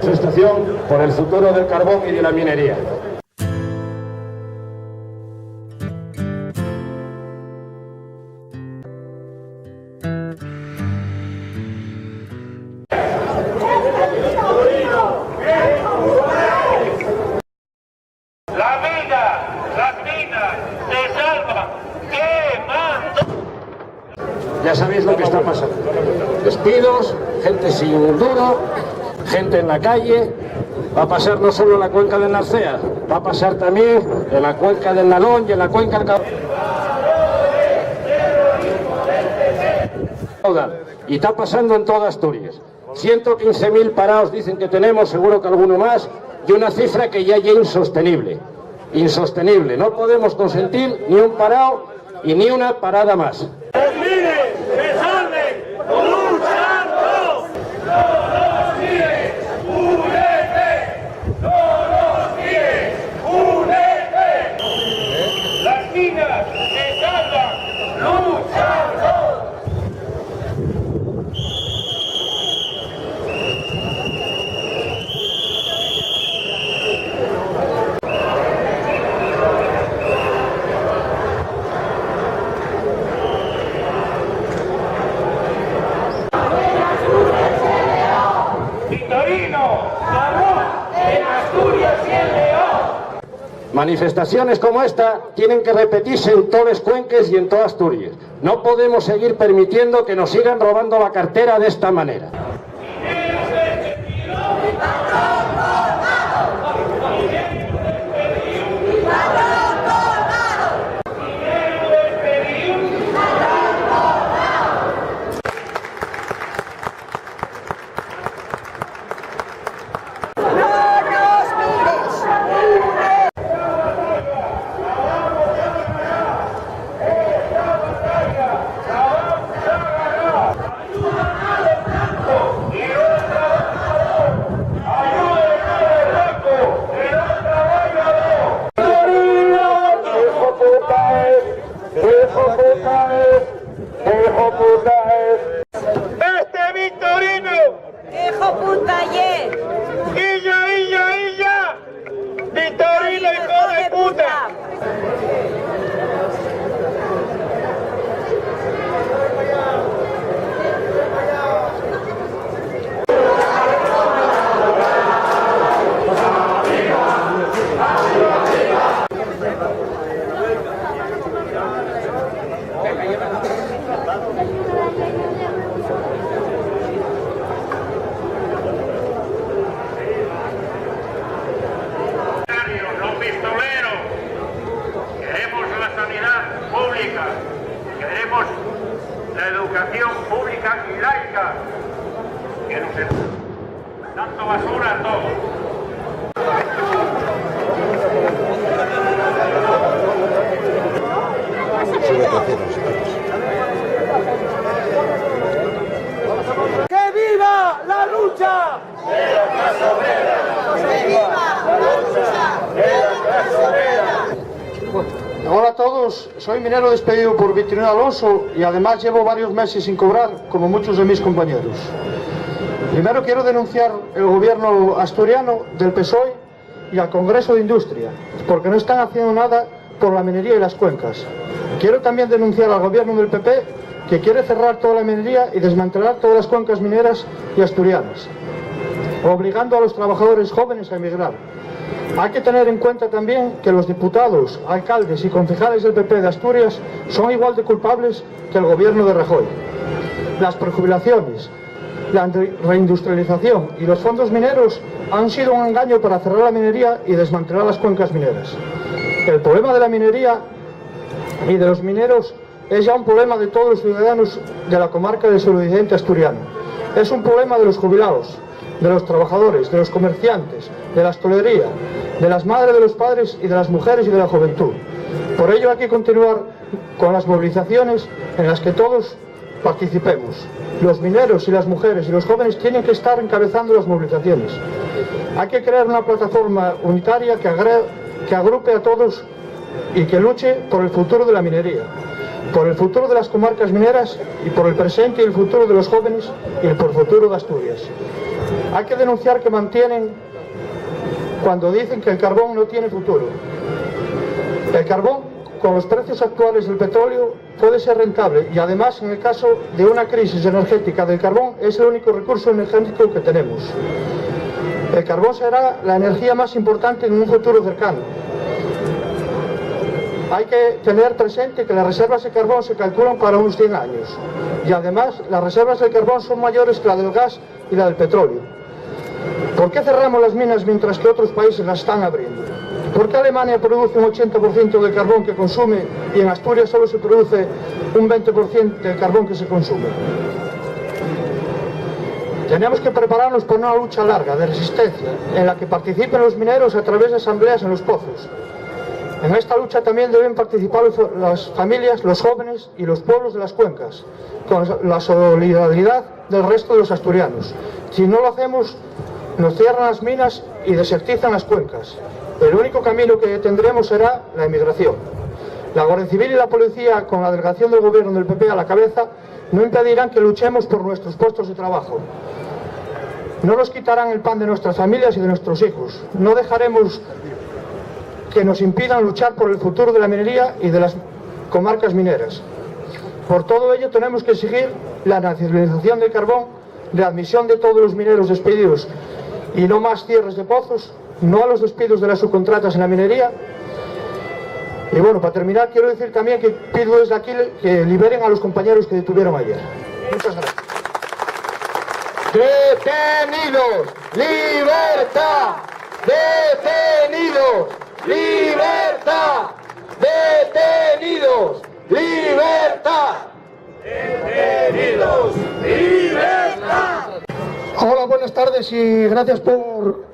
manifestación por el futuro del carbón y de la minería. Ya sabéis lo que está pasando. Despidos, gente sin duro, gente en la calle. Va a pasar no solo en la cuenca del Narcea, va a pasar también en la cuenca del Nalón y en la cuenca del Caudal. Y está pasando en toda Asturias. 115.000 parados dicen que tenemos, seguro que alguno más, y una cifra que ya es insostenible. Insostenible. No podemos consentir ni un parado y ni una parada más. Manifestaciones como esta tienen que repetirse en todas las cuencas y en toda Asturias. No podemos seguir permitiendo que nos sigan robando la cartera de esta manera. ¡Este Victorino! ¡Hijo puta, ¡Illa! ¡Victorino, hijo de puta! Queremos la educación pública y laica, que nos tanto basura todo. ¡Que viva la lucha! ¡Que viva la lucha! Hola a todos, soy minero despedido por Victorino Alonso y además llevo varios meses sin cobrar, como muchos de mis compañeros. Primero quiero denunciar el gobierno asturiano del PSOE y al Congreso de Industria, porque no están haciendo nada por la minería y las cuencas. Quiero también denunciar al gobierno del PP, que quiere cerrar toda la minería y desmantelar todas las cuencas mineras y asturianas, obligando a los trabajadores jóvenes a emigrar. Hay que tener en cuenta también que los diputados, alcaldes y concejales del PP de Asturias son igual de culpables que el gobierno de Rajoy. Las prejubilaciones, la reindustrialización y los fondos mineros han sido un engaño para cerrar la minería y desmantelar las cuencas mineras. El problema de la minería y de los mineros es ya un problema de todos los ciudadanos de la comarca del suroccidente asturiano. Es un problema de los jubilados, de los trabajadores, de los comerciantes, de la hostelería, de las madres, de los padres y de las mujeres y de la juventud. Por ello hay que continuar con las movilizaciones en las que todos participemos. Los mineros y las mujeres y los jóvenes tienen que estar encabezando las movilizaciones. Hay que crear una plataforma unitaria que agrupe a todos y que luche por el futuro de la minería. por el futuro de las comarcas mineras y por el presente y el futuro de los jóvenes y por el futuro de Asturias. Hay que denunciar que mantienen cuando dicen que el carbón no tiene futuro. El carbón, con los precios actuales del petróleo, puede ser rentable y además, en el caso de una crisis energética del carbón, es el único recurso energético que tenemos. El carbón será la energía más importante en un futuro cercano. Hay que tener presente que las reservas de carbón se calculan para unos 100 años y además las reservas del carbón son mayores que la del gas y la del petróleo. ¿Por qué cerramos las minas mientras que otros países las están abriendo? ¿Por qué Alemania produce un 80% del carbón que consume y en Asturias solo se produce un 20% del carbón que se consume? Tenemos que prepararnos para una lucha larga de resistencia en la que participen los mineros a través de asambleas en los pozos. En esta lucha también deben participar las familias, los jóvenes y los pueblos de las cuencas, con la solidaridad del resto de los asturianos. Si no lo hacemos, nos cierran las minas y desertizan las cuencas. El único camino que tendremos será la emigración. La Guardia Civil y la Policía, con la delegación del Gobierno del PP a la cabeza, no impedirán que luchemos por nuestros puestos de trabajo. No nos quitarán el pan de nuestras familias y de nuestros hijos. No dejaremos que nos impidan luchar por el futuro de la minería y de las comarcas mineras. Por todo ello tenemos que exigir la nacionalización del carbón, la admisión de todos los mineros despedidos y no más cierres de pozos, no a los despidos de las subcontratas en la minería. Y bueno, para terminar quiero decir también que pido desde aquí que liberen a los compañeros que detuvieron ayer. Muchas gracias. ¡Detenidos! ¡Libertad! ¡Detenidos! ¡Libertad! ¡Detenidos! ¡Libertad! ¡Detenidos! ¡Libertad! Hola, buenas tardes y gracias por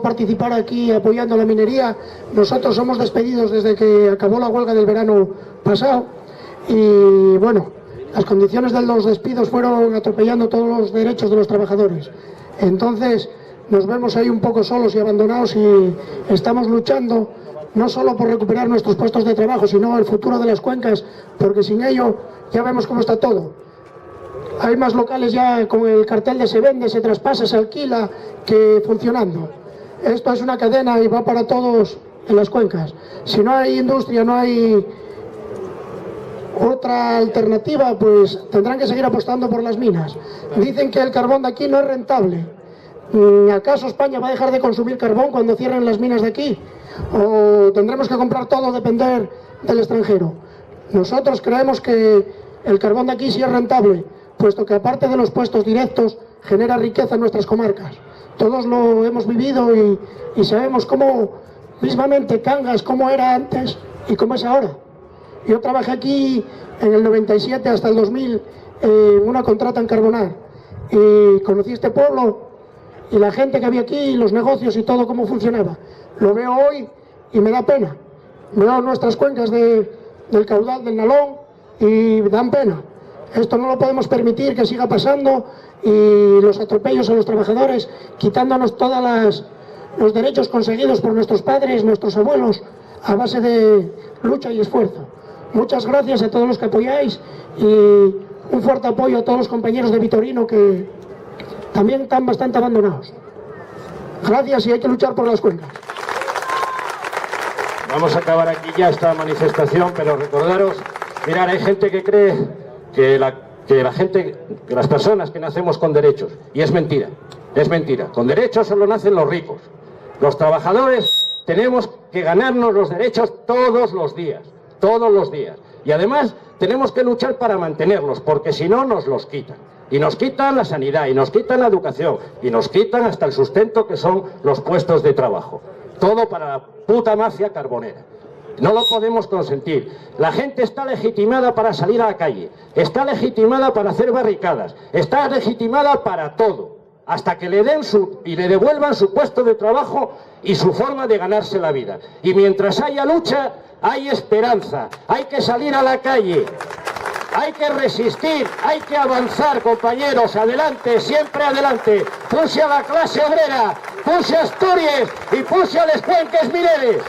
participar aquí apoyando la minería. Nosotros somos despedidos desde que acabó la huelga del verano pasado y bueno, las condiciones de los despidos fueron atropellando todos los derechos de los trabajadores. Entonces nos vemos ahí un poco solos y abandonados y estamos luchando no solo por recuperar nuestros puestos de trabajo, sino el futuro de las cuencas, porque sin ello ya vemos cómo está todo. Hay más locales ya con el cartel de se vende, se traspasa, se alquila, que funcionando. Esto es una cadena y va para todos en las cuencas. Si no hay industria, no hay otra alternativa, pues tendrán que seguir apostando por las minas. Dicen que el carbón de aquí no es rentable. ¿Acaso España va a dejar de consumir carbón cuando cierren las minas de aquí? ¿O tendremos que comprar todo, depender del extranjero? Nosotros creemos que el carbón de aquí sí es rentable, puesto que aparte de los puestos directos, genera riqueza en nuestras comarcas. Todos lo hemos vivido y sabemos cómo, mismamente, Cangas, cómo era antes y cómo es ahora. Yo trabajé aquí en el 97 hasta el 2000 en una contrata en Carbonar y conocí este pueblo y la gente que había aquí, los negocios y todo cómo funcionaba. Lo veo hoy y me da pena. Veo nuestras cuencas del caudal del Nalón y dan pena. Esto no lo podemos permitir que siga pasando y los atropellos a los trabajadores, quitándonos todos los derechos conseguidos por nuestros padres, nuestros abuelos, a base de lucha y esfuerzo. Muchas gracias a todos los que apoyáis y un fuerte apoyo a todos los compañeros de Vitorino que también están bastante abandonados. Gracias y hay que luchar por las cuencas. Vamos a acabar aquí ya esta manifestación, pero recordaros, mirad, hay gente que cree que las personas que nacemos con derechos, y es mentira, con derechos solo nacen los ricos. Los trabajadores tenemos que ganarnos los derechos todos los días, y además tenemos que luchar para mantenerlos, porque si no nos los quitan. Y nos quitan la sanidad, y nos quitan la educación, y nos quitan hasta el sustento que son los puestos de trabajo. Todo para la puta mafia carbonera. No lo podemos consentir. La gente está legitimada para salir a la calle, está legitimada para hacer barricadas, está legitimada para todo, hasta que le den y le devuelvan su puesto de trabajo y su forma de ganarse la vida. Y mientras haya lucha, hay esperanza, hay que salir a la calle. Hay que resistir, hay que avanzar, compañeros, adelante, siempre adelante. Puse a la clase obrera, puse a Asturias y puse a les cuenques mineres.